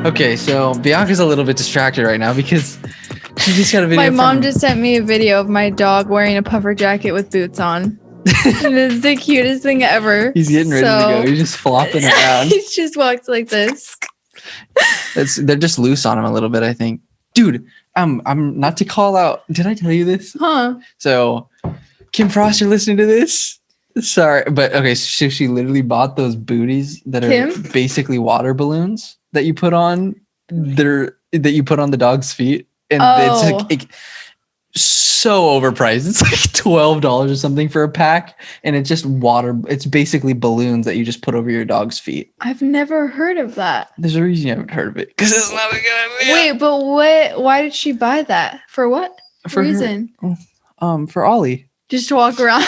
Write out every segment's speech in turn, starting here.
Okay, so Bianca's a little bit distracted right now because she just got a video. My mom just sent me a video of my dog wearing a puffer jacket with boots on. It's the cutest thing ever. He's getting ready to go. He's just flopping around. He just walks like this. They're just loose on him a little bit, I think. Dude, I'm not to call out. Did I tell you this? Huh. So, Kim Frost, you're listening to this? Sorry, but okay, so she literally bought those booties that are basically water balloons that you put on that you put on the dog's feet, and it's like, so overpriced. It's like $12 or something for a pack, and it's just water. It's basically balloons that you just put over your dog's feet. I've never heard of that. There's a reason you haven't heard of it, because it's not a good idea. Wait, but what? Why did she buy that? For what reason? For Ollie. Just to walk around.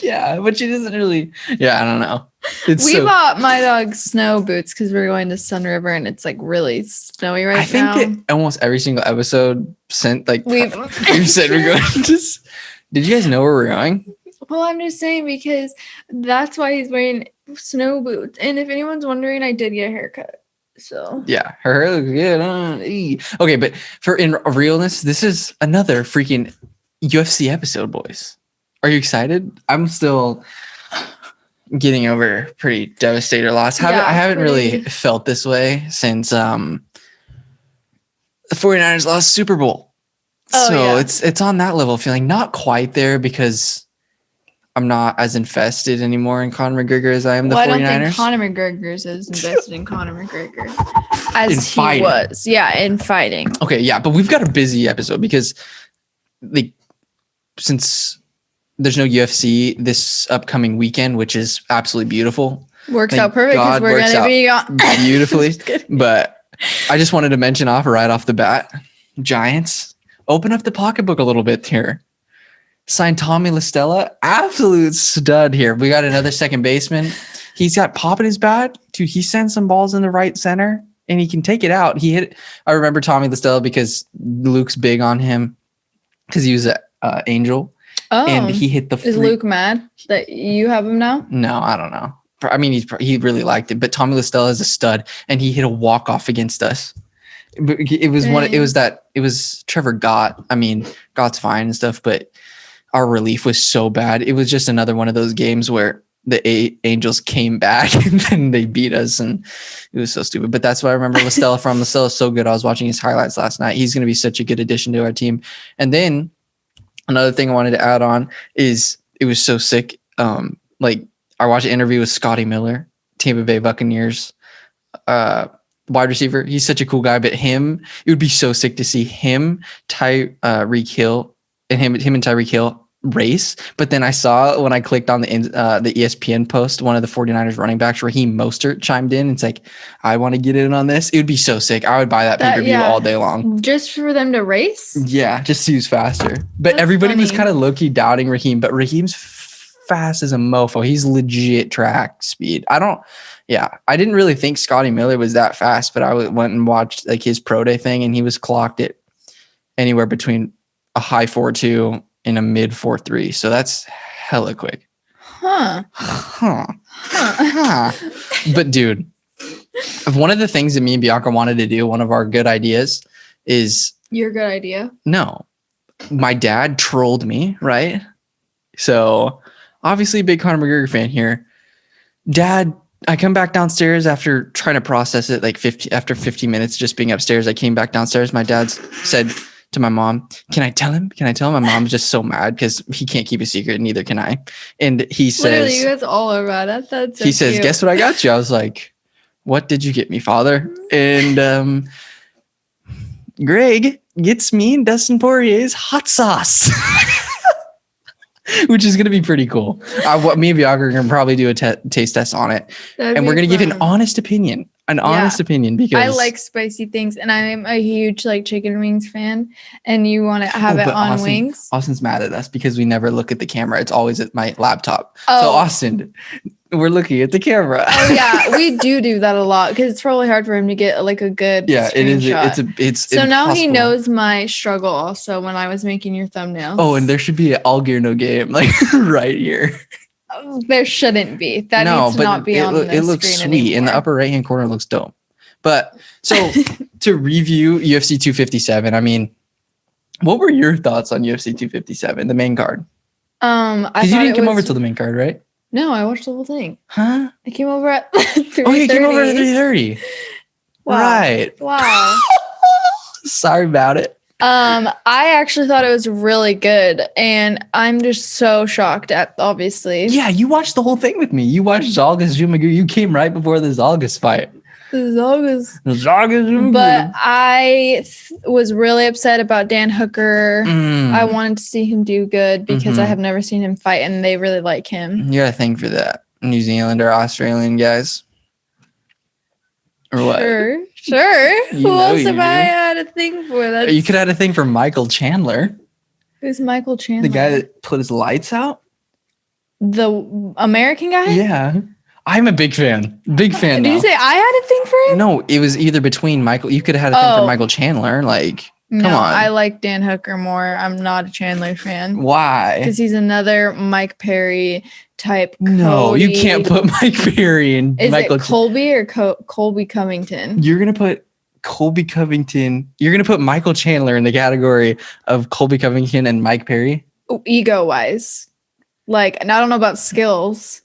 Yeah, but she doesn't really. Yeah, I don't know. We bought my dog snow boots because we're going to Sun River and it's like really snowy right now. I think almost every single episode we've said we're going to. Did you guys know where we're going? Well, I'm just saying because that's why he's wearing snow boots. And if anyone's wondering, I did get a haircut. So yeah, her hair looks good. Okay, but in realness, this is another freaking UFC episode, boys. Are you excited? I'm still getting over pretty devastator loss. I haven't really felt this way since the 49ers lost Super Bowl. It's on that level, feeling not quite there because I'm not as invested anymore in Conor McGregor as I am the 49ers. I don't think Conor McGregor is as invested in Conor McGregor as he was. Yeah, in fighting. Okay, yeah, but we've got a busy episode because since there's no UFC this upcoming weekend, which is absolutely beautiful. Works out perfect because we're going to be beautifully. But I just wanted to mention right off the bat, Giants, open up the pocketbook a little bit here. Signed Tommy LaStella, absolute stud here. We got another second baseman. He's got pop in his bat. Dude, he sends some balls in the right center and he can take it out. I remember Tommy LaStella because Luke's big on him because he was an Angel. Oh, and he hit the. Is Luke mad that you have him now? No, I don't know. I mean, he really liked it, but Tommy LaStella is a stud, and he hit a walk off against us. It was Trevor Gott. I mean, Gott's fine and stuff, but our relief was so bad. It was just another one of those games where the Angels came back and then they beat us, and it was so stupid. But that's what I remember LaStella from. LaStella is so good. I was watching his highlights last night. He's going to be such a good addition to our team, and then. Another thing I wanted to add on is it was so sick. I watched an interview with Scotty Miller, Tampa Bay Buccaneers wide receiver. He's such a cool guy, but it would be so sick to see him, Tyreek Hill, and him and Tyreek Hill race. But then I saw when I clicked on the ESPN post, one of the 49ers running backs, Raheem Mostert, chimed in. It's like, I want to get in on this. It would be so sick. I would buy that pay-per-view all day long. Just for them to race? Yeah, just to use faster. But everybody was kind of low-key doubting Raheem, but Raheem's fast as a mofo. He's legit track speed. I didn't really think Scotty Miller was that fast, but I went and watched his pro day thing, and he was clocked at anywhere between a high 4.2 in a mid 4.3. So that's hella quick. Huh. But dude, one of the things that me and Bianca wanted to do, one of our good ideas is. Your good idea? No. My dad trolled me, right? So obviously a big Conor McGregor fan here. Dad, I come back downstairs after trying to process it after 50 minutes just being upstairs. I came back downstairs. My dad said to my mom, can I tell him? My mom's just so mad because he can't keep a secret, and neither can I. And he says, literally, you guys all are mad. That's so he says, cute. Guess what I got you? I was like, what did you get me, father? And Greg gets me and Dustin Poirier's hot sauce, which is going to be pretty cool. Me and Bianca are going to probably do a taste test on it. And we're going to give an honest opinion. Honest opinion, because I like spicy things, and I'm a huge chicken wings fan, and you want to have it on wings. Austin's mad at us because we never look at the camera. It's always at my laptop. So Austin, we're looking at the camera. Oh yeah, we do that a lot because it's probably hard for him to get a good screenshot. It's so impossible. Now he knows my struggle also when I was making your thumbnails. Oh, and there should be an all gear no game right here. There shouldn't be. That needs to not be on the screen. It looks sweet. anymore. In the upper right hand corner, it looks dope. But so to review UFC 257, I mean, what were your thoughts on UFC 257, the main card? Because you didn't come over to the main card, right? No, I watched the whole thing. Huh? I came over at 3:30. Oh, you came over at 3:30. Wow. Right. Wow. Sorry about it. I actually thought it was really good, and I'm just so shocked at, obviously. Yeah, you watched the whole thing with me. You watched Zhalgas Zhumagul. You came right before the Zhalgas fight. Zhalgas Zhalgas. But I was really upset about Dan Hooker. I wanted to see him do good because I have never seen him fight, and they really like him. You got a thing for that, New Zealand or Australian guys? Or what? Sure. Who else have I had a thing for? You could have had a thing for Michael Chandler. Who's Michael Chandler? The guy that put his lights out? The American guy? Yeah. I'm a big fan. Big fan. Did you say I had a thing for him? No, it was either between Michael. You could have had a thing for Michael Chandler. Like, come on. I like Dan Hooker more. I'm not a Chandler fan. Why? Because he's another Mike Perry type. No, Cody. you can't put Mike Perry and Michael. Is it Colby or Colby Covington? You're gonna put Colby Covington. You're gonna put Michael Chandler in the category of Colby Covington and Mike Perry. Ego wise, like, and I don't know about skills.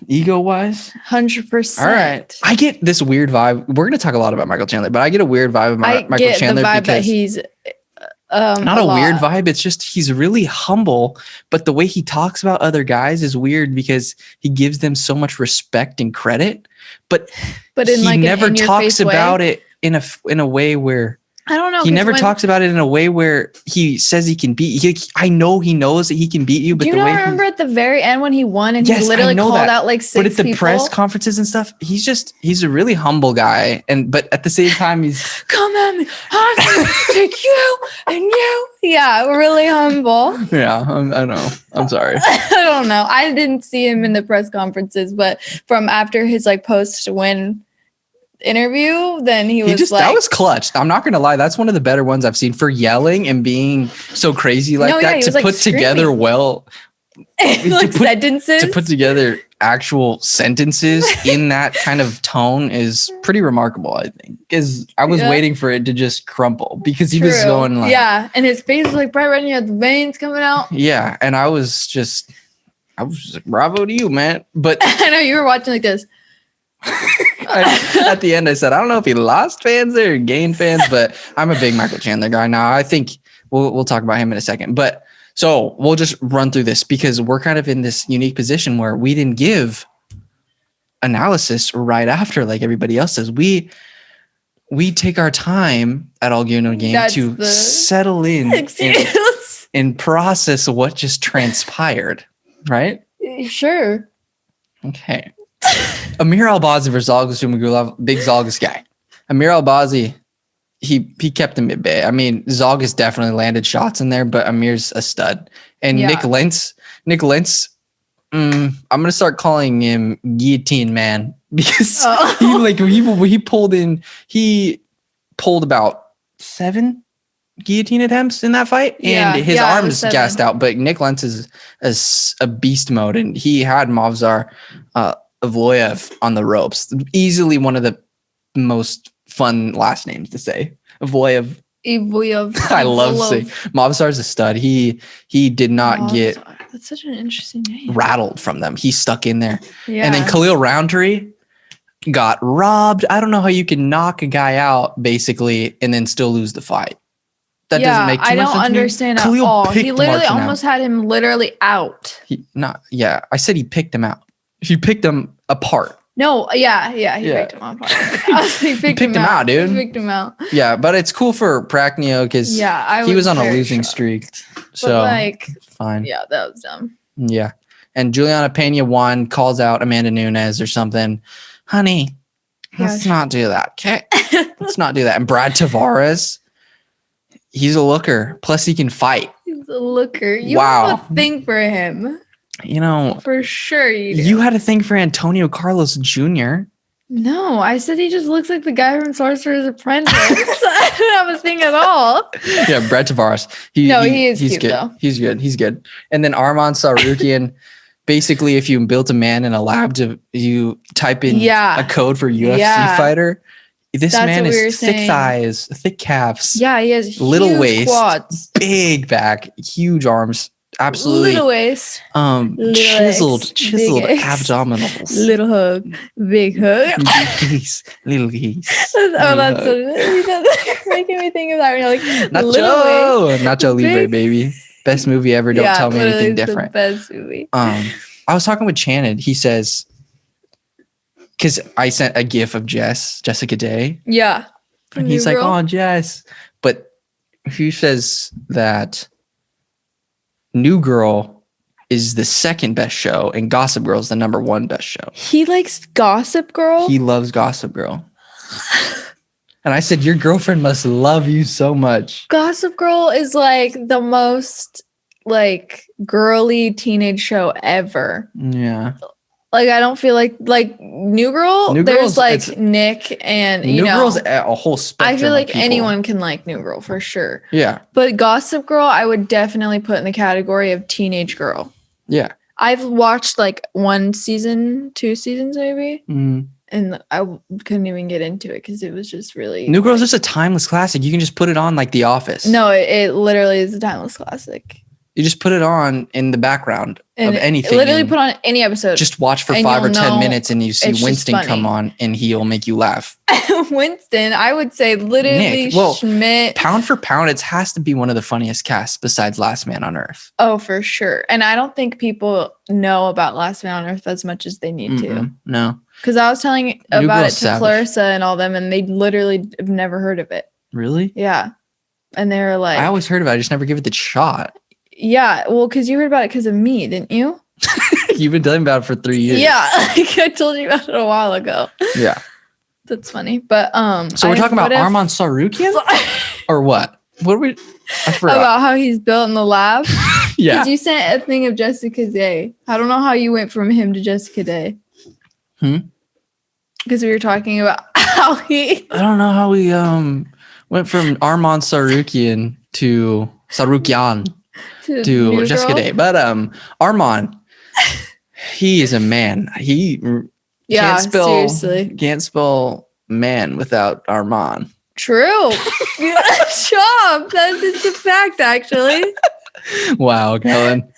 Ego wise, 100%. All right, I get this weird vibe. We're gonna talk a lot about Michael Chandler, but I get a weird vibe of Michael Chandler. I get the vibe that he's not a weird vibe. It's just he's really humble, but the way he talks about other guys is weird because he gives them so much respect and credit, but in he never talks about it in a way where. I don't know. He never talks about it in a way where he says he can beat. I know he knows that he can beat you, but do you remember at the very end when he won and he literally called out like 6 people? But at the press conferences and stuff, he's a really humble guy, but at the same time he's come at me, I'm gonna take you and you. Yeah, really humble. Yeah, I know. I'm sorry. I don't know. I didn't see him in the press conferences, but from after his like post win interview, then he was like, that was clutch. I'm not gonna lie, that's one of the better ones I've seen for yelling and being so crazy like that to put together sentences, to put together actual sentences in that kind of tone is pretty remarkable, I think, because I was waiting for it to just crumple because he was going like, and his face was like bright red and he had the veins coming out. Yeah, and I was like, bravo to you, man. But I know you were watching like this. At the end, I said, I don't know if he lost fans there or gained fans, but I'm a big Michael Chandler guy now. I think we'll talk about him in a second. But so we'll just run through this because we're kind of in this unique position where we didn't give analysis right after like everybody else does. We take our time at All Gear No Game to settle in and process what just transpired, right? Sure. Okay. Amir Albazi versus Zhalgas Zhumagulov, big Zhalgas guy. Amir Albazi, he kept him at bay. I mean, Zhalgas definitely landed shots in there, but Amir's a stud. And Nick Lentz, I'm gonna start calling him Guillotine Man because he pulled about 7 guillotine attempts in that fight, and his arm is gassed out. But Nick Lentz is a beast mode, and he had Movsar Evloev on the ropes. Easily one of the most fun last names to say. Evloev. I love saying Movsar's a stud. He did not get that's such an interesting name. Rattled from them. He stuck in there. Yeah. And then Khalil Roundtree got robbed. I don't know how you can knock a guy out basically and then still lose the fight. That doesn't make too much sense. I don't understand at all. He literally almost had him literally out. I said he picked him out. He picked him apart. No, he picked him apart. He picked him out, dude. He picked him out. Yeah, but it's cool for Pragnio because he was on a losing streak. So fine. Yeah, that was dumb. Yeah. And Juliana Pena won, calls out Amanda Nunes or something. Honey, let's not do that. Okay. Let's not do that. And Brad Tavares, he's a looker. Plus he can fight. He's a looker. You have a thing for him. You know, for sure you do. You had a thing for Antonio Carlos Jr. No, I said he just looks like the guy from Sorcerer's Apprentice. I don't have a thing at all. Yeah, Brett Tavares. He is cute, good. Though. He's good. He's good. And then Arman Sarukian. Basically, if you built a man in a lab, you type in a code for UFC fighter, This That's man what we were is thick saying. thighs, thick calves, Yeah, he has little huge waist, quads, big back, huge arms, absolutely little waist, little chiseled legs, big legs, abdominals. little hug, big hug. Little geese. Oh, Little that's hug. what making me think of that. When you're like Nacho Libre, big- baby. Best movie ever. Don't tell me literally anything it's different. The best movie. I was talking with Shannon. He says, because I sent a gif of Jessica Day, Yeah, and he's like, "Oh, Jess," but he says that New Girl is the second best show, and Gossip Girl is the number one best show. He likes Gossip Girl. He loves Gossip Girl. And I said, your girlfriend must love you so much. Gossip Girl is like the most like girly teenage show ever. Yeah. Like I don't feel like New Girl. There's like Nick and New Girl's a whole spectrum. I feel like of people. anyone can like New Girl for sure. Yeah. But Gossip Girl, I would definitely put in the category of teenage girl. Yeah. I've watched like 1 season, 2 seasons maybe. Mm. And I couldn't even get into it because it was just really. New Girl's just a timeless classic. You can just put it on like The Office. No, it literally is a timeless classic. You just put it on in the background of anything. Literally put on any episode. Just watch for 5 or 10 minutes and you see Winston come on and he'll make you laugh. Winston, I would say literally Schmidt. Pound for pound, it has to be one of the funniest casts besides Last Man on Earth. Oh, for sure. And I don't think people know about Last Man on Earth as much as they need to. No. Because I was telling about it to Clarissa and all them, and they literally have never heard of it. Really? Yeah. And they were like... I always heard about it. I just never give it the shot. Yeah. Well, because you heard about it because of me, didn't you? You've been telling me about it for 3 years. Yeah. Like I told you about it a while ago. Yeah. That's funny. But so we're talking about Arman Sarukian? Or what? What are we... I forgot. About how he's built in the lab? Yeah. Because you sent a thing of Jessica Day. I don't know how you went from him to Jessica Day. Because we were talking about how he... I don't know how we went from Arman Sarukian to Jessica Day. But Arman, he is a man. He can't spell man without Arman. True. Shop. That's a fact, actually. Wow, Kellan.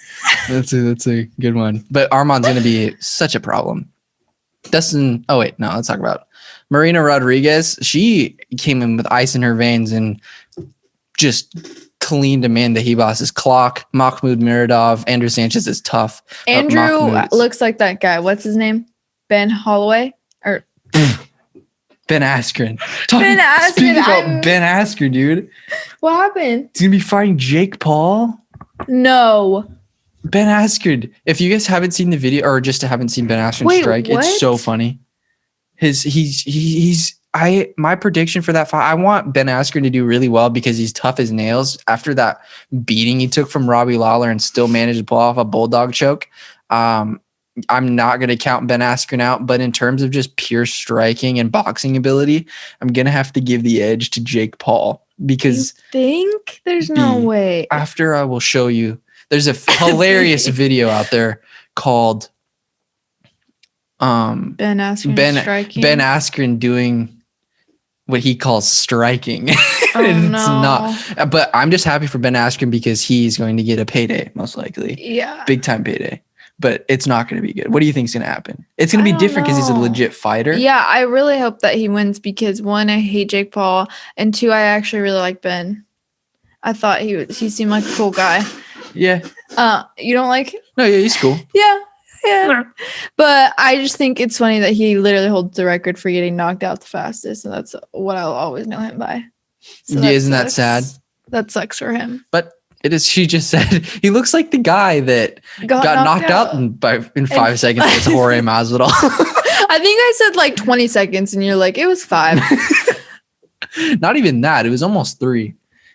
That's a good one. But Arman's going to be such a problem. Let's talk about Marina Rodriguez. She came in with ice in her veins and just cleaned Amanda Hebos's clock. Mahmoud Muradov. Andrew Sanchez is tough. Andrew looks like that guy. What's his name? Ben Holloway? Or Ben Askren. Speaking about Ben Askren, dude. What happened? He's going to be fighting Jake Paul? No. Ben Askren. If you guys haven't seen the video or just haven't seen Ben Askren strike, what? It's so funny. My prediction for that fight, I want Ben Askren to do really well because he's tough as nails. After that beating he took from Robbie Lawler and still managed to pull off a bulldog choke. I'm not going to count Ben Askren out, but in terms of just pure striking and boxing ability, I'm going to have to give the edge to Jake Paul because you think there's no way. After I will show you. There's a hilarious video out there called Ben Askren striking. Ben Askren doing what he calls striking. Oh, It's no. not. But I'm just happy for Ben Askren because he's going to get a payday, most likely. Yeah. Big time payday. But it's not going to be good. What do you think is going to happen? It's going to be different because he's a legit fighter. Yeah, I really hope that he wins because 1, I hate Jake Paul, and 2, I actually really like Ben. I thought he seemed like a cool guy. Yeah. You don't like him? No, yeah, he's cool. Yeah. But I just think it's funny that he literally holds the record for getting knocked out the fastest, and that's what I'll always know him by. So isn't that sad? That sucks for him. But it is. She just said he looks like the guy that got knocked out in 5 seconds. It's Jorge Masvidal. I think I said like 20 seconds, and you're like, it was 5. Not even that. It was almost 3.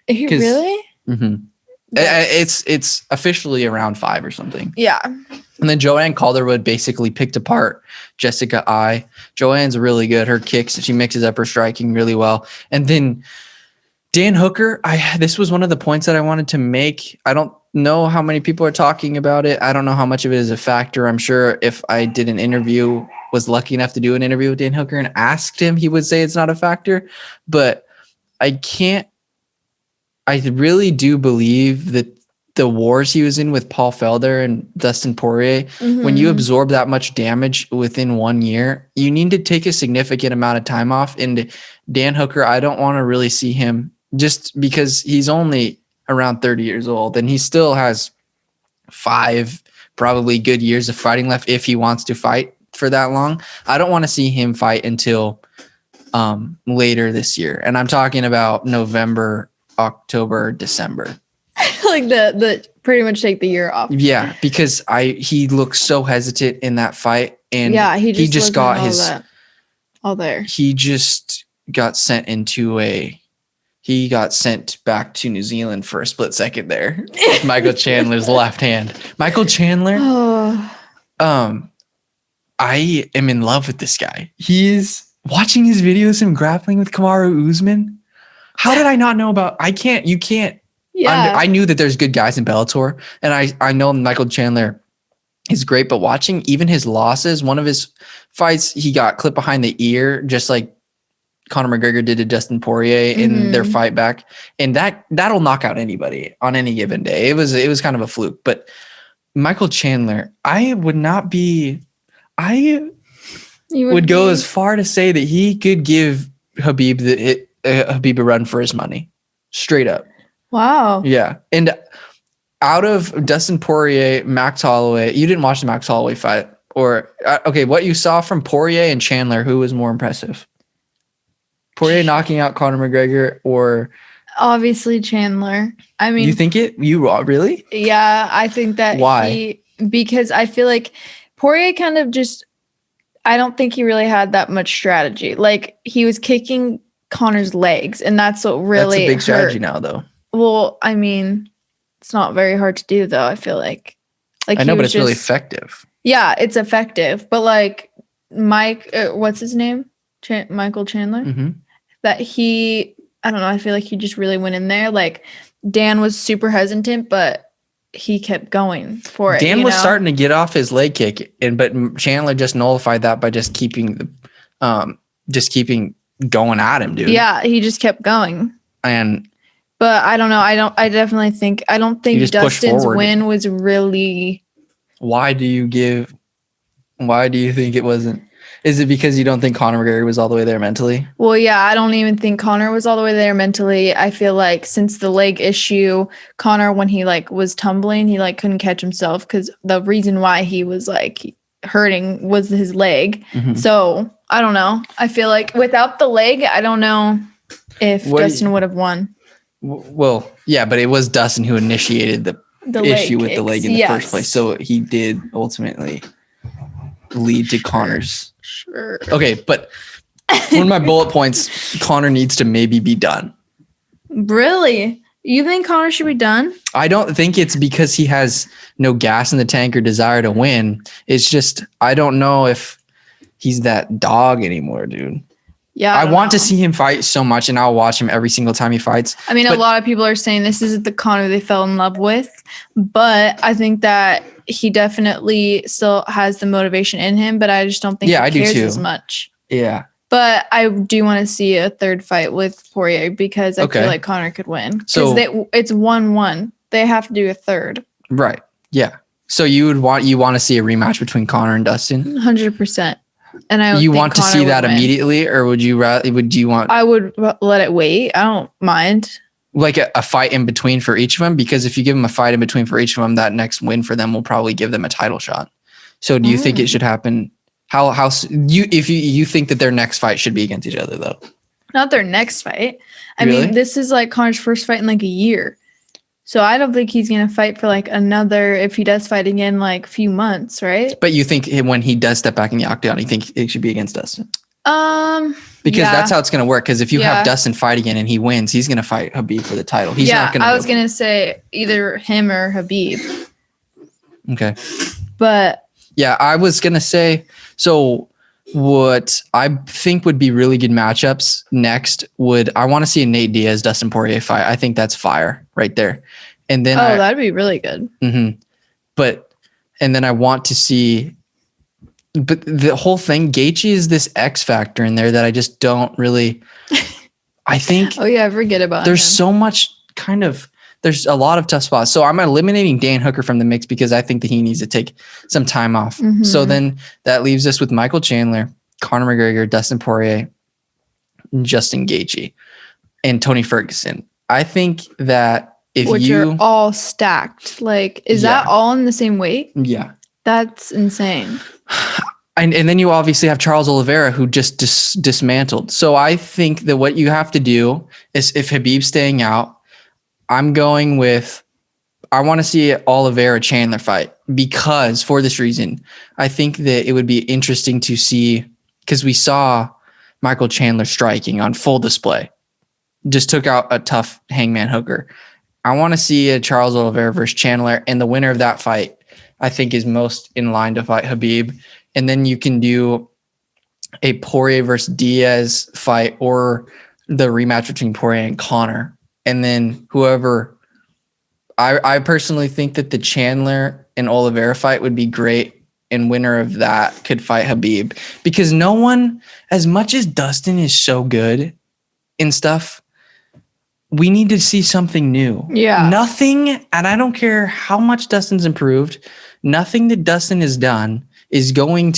Really? Mm-hmm. It's officially around 5 or something. Yeah. And then Joanne Calderwood basically picked apart Jessica I. Joanne's really good. Her kicks, she mixes up her striking really well. And then Dan Hooker, this was one of the points that I wanted to make. I don't know how many people are talking about it. I don't know how much of it is a factor. I'm sure if I did an interview was lucky enough to do an interview with Dan Hooker and asked him, he would say it's not a factor. But I really do believe that the wars he was in with Paul Felder and Dustin Poirier, when you absorb that much damage within 1 year, you need to take a significant amount of time off. And Dan Hooker, I don't want to really see him just because he's only around 30 years old and he still has 5 probably good years of fighting left if he wants to fight for that long. I don't want to see him fight until later this year. And I'm talking about November, October, December. Like the pretty much take the year off. Yeah, because he looks so hesitant in that fight, and he just got all there. He just got sent he got sent back to New Zealand for a split second there. Michael Chandler's left hand. Michael Chandler. I am in love with this guy. He's watching his videos, him grappling with Kamaru Usman. How did I not know about? You can't. Yeah. I knew that there's good guys in Bellator, and I know Michael Chandler is great, but watching even his losses, one of his fights, he got clipped behind the ear, just like Conor McGregor did to Dustin Poirier in their fight back. And that'll knock out anybody on any given day. It was kind of a fluke, but Michael Chandler, I would go as far to say that he could give Khabib a run for his money, straight up. Wow. Yeah. And out of Dustin Poirier, Max Holloway, you didn't watch the Max Holloway fight, or okay, what you saw from Poirier and Chandler, who was more impressive? Poirier knocking out Conor McGregor, or obviously Chandler. I mean, you think you really? Yeah, I think that. Why? Because I feel like Poirier kind of I don't think he really had that much strategy. Like, he was kicking Conor's legs, and that's what really That's a big hurt. strategy now, though. Well, I mean, it's not very hard to do, though. I feel like I know, but it's really effective. Yeah, it's effective. But like Mike, what's his name? Michael Chandler. Mm-hmm. That I don't know. I feel like he just really went in there. Like, Dan was super hesitant, but he kept going for it. Dan was starting to get off his leg kick, but Chandler just nullified that by just keeping going at him, dude. Yeah, he just kept going. But I don't know. I don't think Dustin's win was really. Why do you think it wasn't? Is it because you don't think Conor McGregor was all the way there mentally? Well, yeah, I don't even think Conor was all the way there mentally. I feel like since the leg issue, Conor, when he was tumbling, he couldn't catch himself, because the reason why he was hurting was his leg. Mm-hmm. So I don't know. I feel like without the leg, I don't know if Dustin would have won. Well, yeah, but it was Dustin who initiated the issue with the leg in the first place. So he did ultimately lead to Conor's. Sure. Okay, but one of my bullet points, Conor needs to maybe be done. Really? You think Conor should be done? I don't think it's because he has no gas in the tank or desire to win. It's just, I don't know if he's that dog anymore, dude. Yeah, I want to see him fight so much, and I'll watch him every single time he fights. I mean, a lot of people are saying this isn't the Conor they fell in love with, but I think that he definitely still has the motivation in him, but I just don't think he cares as much. Yeah. But I do want to see a third fight with Poirier, because I feel like Conor could win. Because it's 1-1. They have to do a third. Right. Yeah. So you want to see a rematch between Conor and Dustin? 100%. And I want to see that immediately, or would you want? I would let it wait. I don't mind. Like a fight in between for each of them, because if you give them a fight in between for each of them, that next win for them will probably give them a title shot. So do you think it should happen? If you think that their next fight should be against each other, though? Not their next fight. I Really? mean, this is Conor's first fight in a year. So I don't think he's going to fight for another, if he does fight again, few months, right? But you think when he does step back in the octagon, you think it should be against Dustin? Because that's how it's going to work. Because if you have Dustin fight again and he wins, he's going to fight Khabib for the title. He's not going to. I was going to say either him or Khabib. Okay. But yeah, I was going to say, so what I think would be really good matchups next I want to see a Nate Diaz, Dustin Poirier fight. I think that's fire right there. And then that'd be really good. Mm-hmm. And then I want to see but the whole thing, Gaethje is this X factor in there that I just don't really. I think. Oh yeah, I forget about. There's him. so much there's a lot of tough spots. So I'm eliminating Dan Hooker from the mix because I think that he needs to take some time off. Mm-hmm. So then that leaves us with Michael Chandler, Conor McGregor, Dustin Poirier, Justin Gaethje, and Tony Ferguson. I think that which are all stacked. Like, is that all in the same weight? Yeah. That's insane. And then you obviously have Charles Oliveira, who just dismantled. So I think that what you have to do is, if Khabib's staying out, I'm going with, I want to see an Oliveira Chandler fight, because for this reason, I think that it would be interesting to see, because we saw Michael Chandler striking on full display, just took out a tough Hangman Hooker. I want to see a Charles Oliveira versus Chandler, and the winner of that fight, I think, is most in line to fight Khabib. And then you can do a Poirier versus Diaz fight, or the rematch between Poirier and Conor. And then whoever, I personally think that the Chandler and Oliveira fight would be great, and winner of that could fight Khabib, because no one, as much as Dustin is so good and stuff, we need to see something new. Yeah. Nothing, and I don't care how much Dustin's improved, nothing that Dustin has done is nothing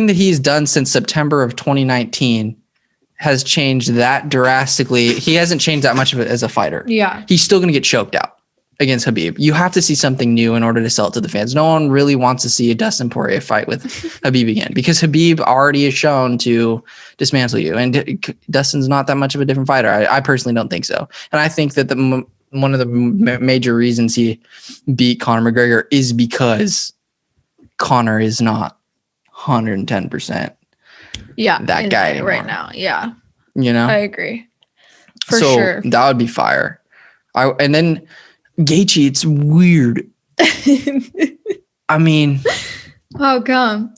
that he's done since September of 2019 has changed that drastically. He hasn't changed that much of it as a fighter. Yeah. He's still going to get choked out against Khabib. You have to see something new in order to sell it to the fans. No one really wants to see a Dustin Poirier fight with Khabib again, because Khabib already is shown to dismantle you. And Dustin's not that much of a different fighter. I personally don't think so. And I think that one of the major reasons he beat Conor McGregor is because Conor is not 110%. Yeah, that guy anymore. right now. Yeah, I agree for sure. That would be fire. And then Gaethje, it's weird. I mean, how come?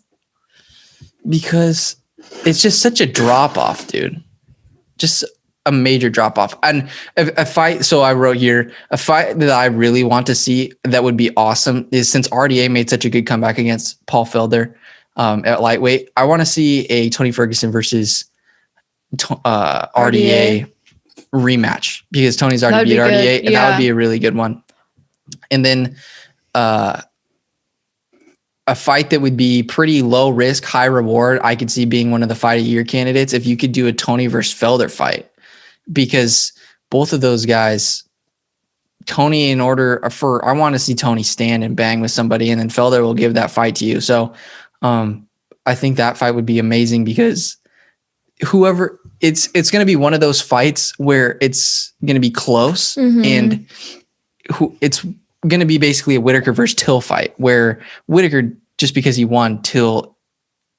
Because it's just such a drop off, dude. Just a major drop off. And a fight. So I wrote here, a fight that I really want to see that would be awesome is, since RDA made such a good comeback against Paul Felder at lightweight, I want to see a Tony Ferguson versus RDA rematch, because Tony's already beat RDA, and that would be a really good one. And then a fight that would be pretty low risk, high reward, I could see being one of the fight of the year candidates, if you could do a Tony versus Felder fight, because both of those guys, Tony, I want to see Tony stand and bang with somebody, and then Felder will give that fight to you. So I think that fight would be amazing, because whoever, it's going to be one of those fights where it's going to be close, and it's going to be basically a Whitaker versus Till fight, where Whitaker, just because he won, Till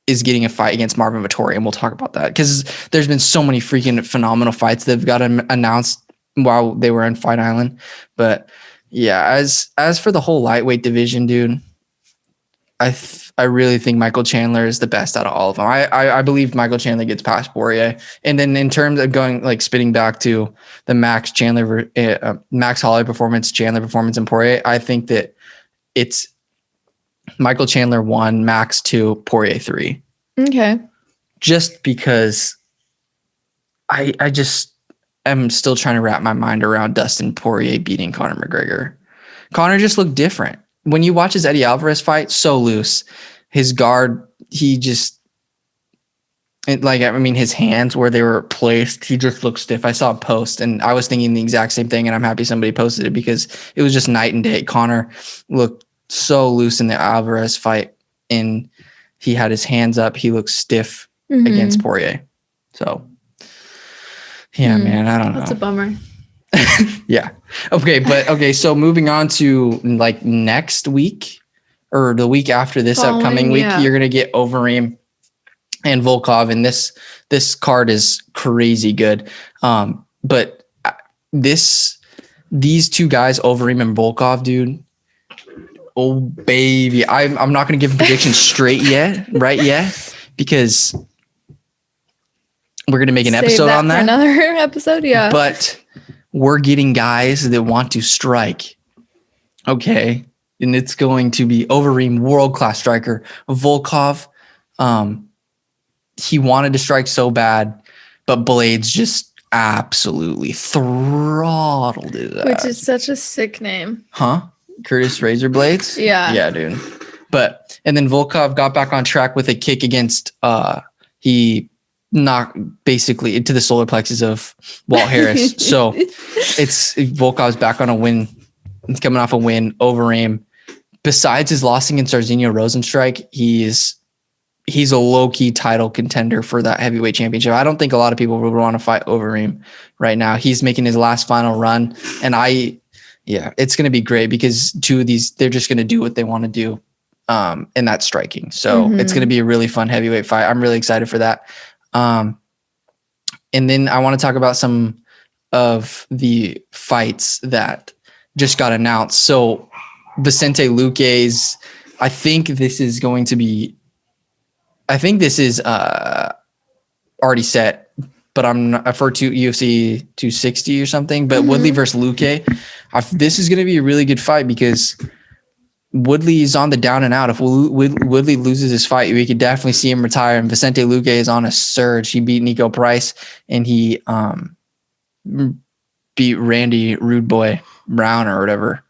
is getting a fight against Marvin Vettori, and we'll talk about that, because there's been so many freaking phenomenal fights that have got announced while they were on Fight Island. But yeah, as for the whole lightweight division, dude, I really think Michael Chandler is the best out of all of them. I believe Michael Chandler gets past Poirier. And then in terms of going, like, spinning back to the Max Holloway performance, Chandler performance, and Poirier, I think that it's Michael Chandler 1, Max 2, Poirier 3. Okay. Just because I just am still trying to wrap my mind around Dustin Poirier beating Conor McGregor. Conor just looked different. When you watch his Eddie Alvarez fight, so loose. His guard, his hands where they were placed, he just looked stiff. I saw a post, and I was thinking the exact same thing, and I'm happy somebody posted it, because it was just night and day. Conor looked so loose in the Alvarez fight, and he had his hands up. He looked stiff against Poirier. So, yeah, man, I don't know. That's a bummer. Yeah. Okay. So moving on to, like, next week, or the week after this upcoming week, you're going to get Overeem and Volkov. And this card is crazy good. But these two guys, Overeem and Volkov, dude, oh baby, I'm not going to give a prediction straight yet, right? Yet, because we're going to make an episode on that. Another episode. Yeah. But we're getting guys that want to strike. Okay. and it's going to be Overeem, world-class striker. Volkov, he wanted to strike so bad, but Blades just absolutely throttled his ass. Which is such a sick name. Huh? Curtis Razor Blades? Yeah. Yeah, dude. And then Volkov got back on track with a kick against, he knocked basically into the solar plexus of Walt Harris. So Volkov's back on a win. He's coming off a win over him. Besides his loss against Arsenio Rosenstrike, he's a low-key title contender for that heavyweight championship. I don't think a lot of people would want to fight Overeem right now. He's making his last final run. And it's going to be great because two of these, they're just going to do what they want to do. And that's striking. So it's going to be a really fun heavyweight fight. I'm really excited for that. And then I want to talk about some of the fights that just got announced. So Vicente Luque's, I think this is already set, but I'm not for UFC 260 or something, but Woodley versus Luque. This is going to be a really good fight because Woodley is on the down and out. If Woodley loses his fight, we could definitely see him retire. And Vicente Luque is on a surge. He beat Nico Price and he beat Randy Rude Boy Brown or whatever.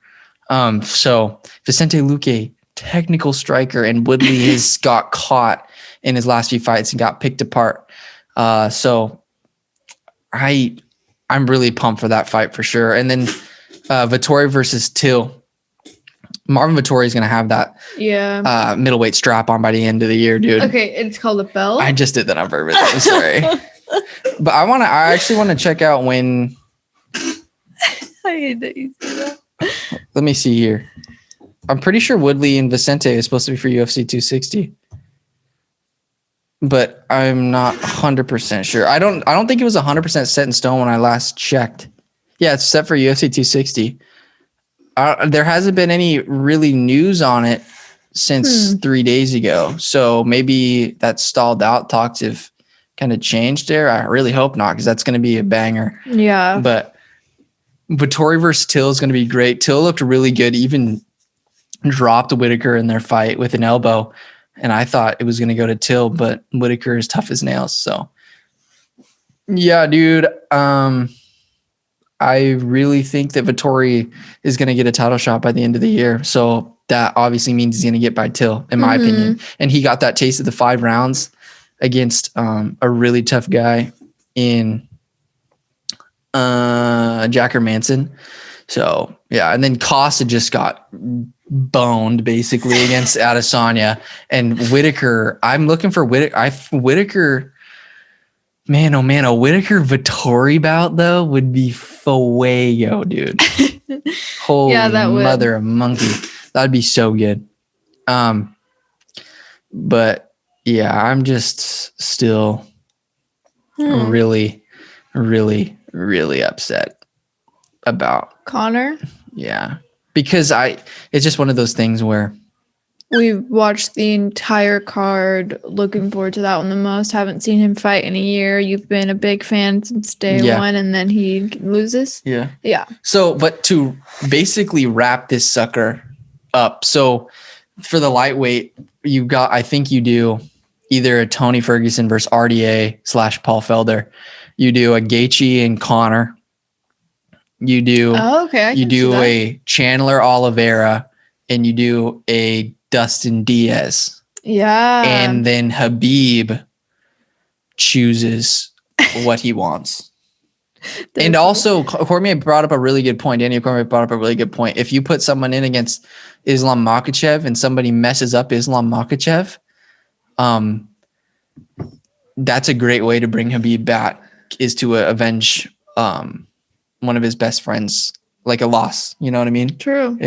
So Vicente Luque, technical striker, and Woodley has got caught in his last few fights and got picked apart. So I'm really pumped for that fight for sure. And then Vettori versus Till. Marvin Vettori is going to have that middleweight strap on by the end of the year, dude. Okay, it's called a belt. I just did that on purpose. I'm sorry. But I actually want to check out when. I hate that you say that. Let me see here. I'm pretty sure Woodley and Vicente is supposed to be for UFC 260. But I'm not 100% sure. I don't think it was 100% set in stone when I last checked. Yeah, it's set for UFC 260. There hasn't been any really news on it since 3 days ago. So maybe that stalled out. Talks have kind of changed there. I really hope not, because that's going to be a banger. Yeah. But Vettori versus Till is going to be great. Till looked really good, even dropped Whitaker in their fight with an elbow. And I thought it was going to go to Till, but Whitaker is tough as nails. So, yeah, dude. I really think that Vettori is going to get a title shot by the end of the year. So that obviously means he's going to get by Till, in my opinion. And he got that taste of the 5 rounds against a really tough guy in Jacker Manson. So, yeah. And then Costa just got boned basically against Adesanya. And Whitaker, I'm looking for Whitaker. Man, oh man, a Whitaker Vettori bout though would be fuego, dude. Holy mother of monkey. That'd be so good. But yeah, I'm just still really, really, really upset about Conor. Yeah. Because it's just one of those things where we've watched the entire card. Looking forward to that one the most. Haven't seen him fight in a year. You've been a big fan since day one, and then he loses. Yeah. Yeah. So, but to basically wrap this sucker up. So for the lightweight, I think you do either a Tony Ferguson versus RDA / Paul Felder. You do a Gaethje and Conor. You do, a Chandler Oliveira, and you do a Dustin Diaz. Yeah. And then Khabib chooses what he wants. And also, Cormier brought up a really good point. Daniel Cormier brought up a really good point. If you put someone in against Islam Makhachev and somebody messes up Islam Makhachev, that's a great way to bring Khabib back, is to avenge one of his best friends, like a loss. You know what I mean? True.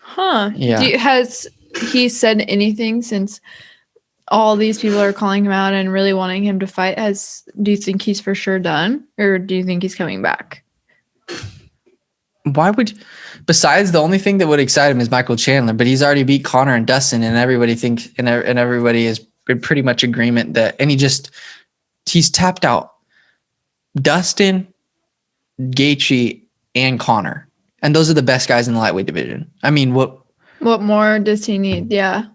Huh. Yeah. Has he said anything since all these people are calling him out and really wanting him to fight? Do you think he's for sure done, or do you think he's coming back? Besides, the only thing that would excite him is Michael Chandler, but he's already beat Conor and Dustin, and everybody thinks, and everybody is in pretty much agreement that, and he's tapped out Dustin, Gaethje, and Conor. And those are the best guys in the lightweight division. I mean, what more does he need? Yeah,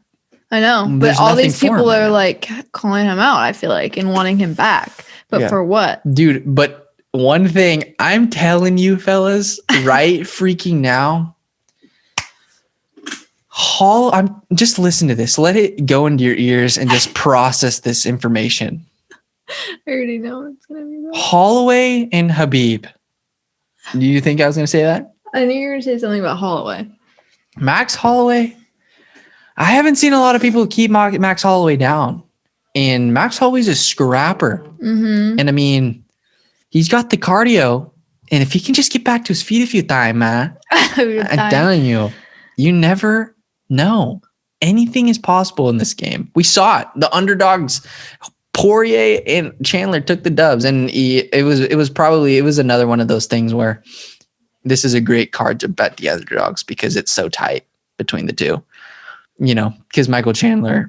I know. There's But all nothing these for him people right are now. like calling him out, I feel like, and wanting him back. But Yeah. for what? Dude, but one thing I'm telling you, fellas, right freaking now, I'm just listen to this. Let it go into your ears and just process this information. I already know it's gonna be that. Holloway and Khabib. Do you think I was going to say that? I knew you were gonna say something about Holloway. Max Holloway. I haven't seen a lot of people keep Max Holloway down. And Max Holloway's a scrapper. Mm-hmm. And I mean, he's got the cardio. And if he can just get back to his feet a few times, man, I'm telling you, you never know. Anything is possible in this game. We saw it. The underdogs, Poirier and Chandler took the dubs. And it was another one of those things where this is a great card to bet the underdogs because it's so tight between the two. You know, because Michael Chandler,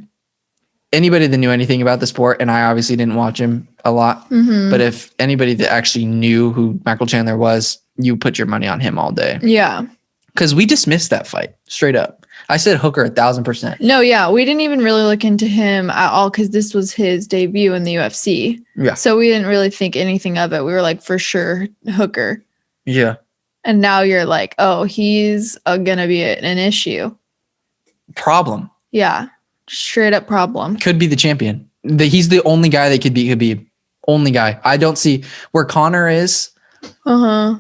anybody that knew anything about the sport, and I obviously didn't watch him a lot, but if anybody that actually knew who Michael Chandler was, you put your money on him all day. Yeah. Because we dismissed that fight straight up. I said Hooker 1,000%. No, yeah. We didn't even really look into him at all because this was his debut in the UFC. Yeah. So we didn't really think anything of it. We were like, for sure, Hooker. Yeah. And now you're like, oh, he's going to be an issue. Problem. Yeah. Straight up problem. Could be the champion. He's the only guy that could beat Khabib. Only guy. I don't see where Conor is. Uh-huh.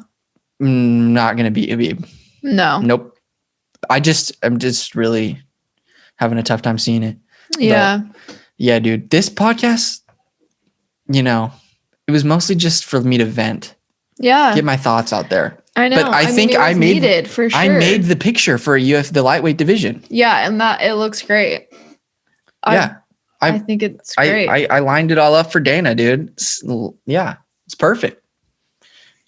Not going to beat Khabib. No. Nope. I'm just really having a tough time seeing it. Yeah. But yeah, dude. This podcast, you know, it was mostly just for me to vent. Yeah. Get my thoughts out there. I know. But I think mean, I made needed for sure. I made the picture for the lightweight division. Yeah, and that it looks great. Yeah. I think it's great. I lined it all up for Dana, dude. It's perfect.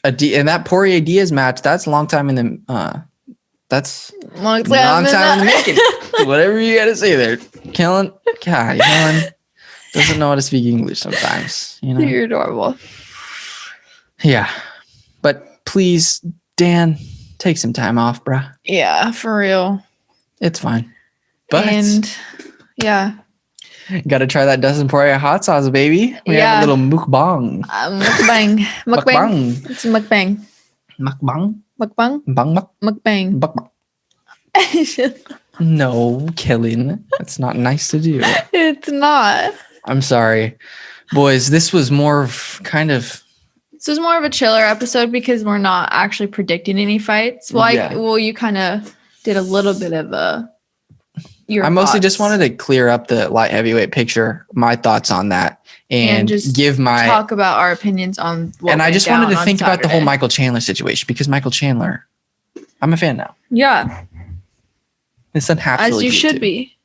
And that Poirier Diaz match, that's a long time in the that's long time in the making. Whatever you gotta say there. Kellan doesn't know how to speak English sometimes. You know? You're adorable. Yeah. But please, Dan, take some time off, bruh. Yeah, for real. It's fine. But yeah. Gotta try that Dustin Poirier hot sauce, baby. We have a little mukbang. Mukbang. Mukbang. It's a mukbang. Mukbang? Mukbang? Mukbang. Mukbang. No, Kellan. That's not nice to do. It's not. I'm sorry. Boys, this was more of This was more of a chiller episode because we're not actually predicting any fights. Well, you kind of did a little bit of I mostly just wanted to clear up the light heavyweight picture, my thoughts on that, and just give my talk about our opinions on what and I just wanted to think about the whole Saturday. Michael Chandler situation because Michael Chandler, I'm a fan now. Yeah. This doesn't have to As you should be.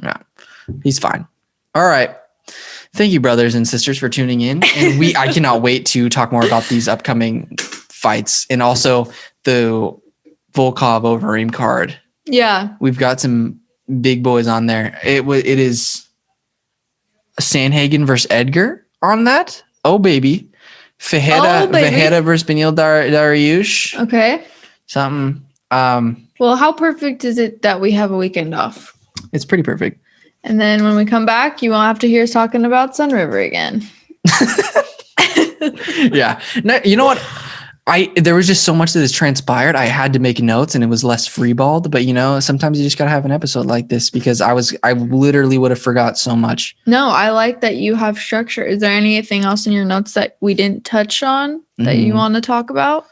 Yeah. He's fine. All right. Thank you, brothers and sisters, for tuning in. And I cannot wait to talk more about these upcoming fights and also the Volkov Overeem card. Yeah. We've got some big boys on there. It is Sandhagen versus Edgar on that. Oh, baby. Fajeda versus Benil Dariush. Okay. Something. Well, how perfect is it that we have a weekend off? It's pretty perfect. And then when we come back, you won't have to hear us talking about Sun River again. Yeah. No, you know what? There was just so much that has transpired. I had to make notes and it was less freeballed, but sometimes you just got to have an episode like this because I literally would have forgot so much. No, I like that you have structure. Is there anything else in your notes that we didn't touch on that you want to talk about?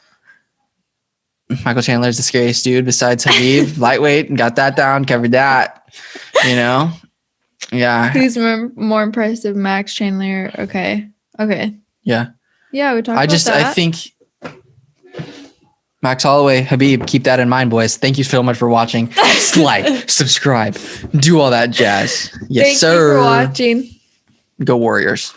Michael Chandler is the scariest dude besides Khabib, lightweight, and got that down, covered that, Yeah. Who's more impressive, Max Chandler? Okay. Yeah. Yeah, we talked about that. I think Max Holloway, Khabib, keep that in mind, boys. Thank you so much for watching. Like, subscribe, do all that jazz. Yes, Thank sir. you for watching. Go Warriors.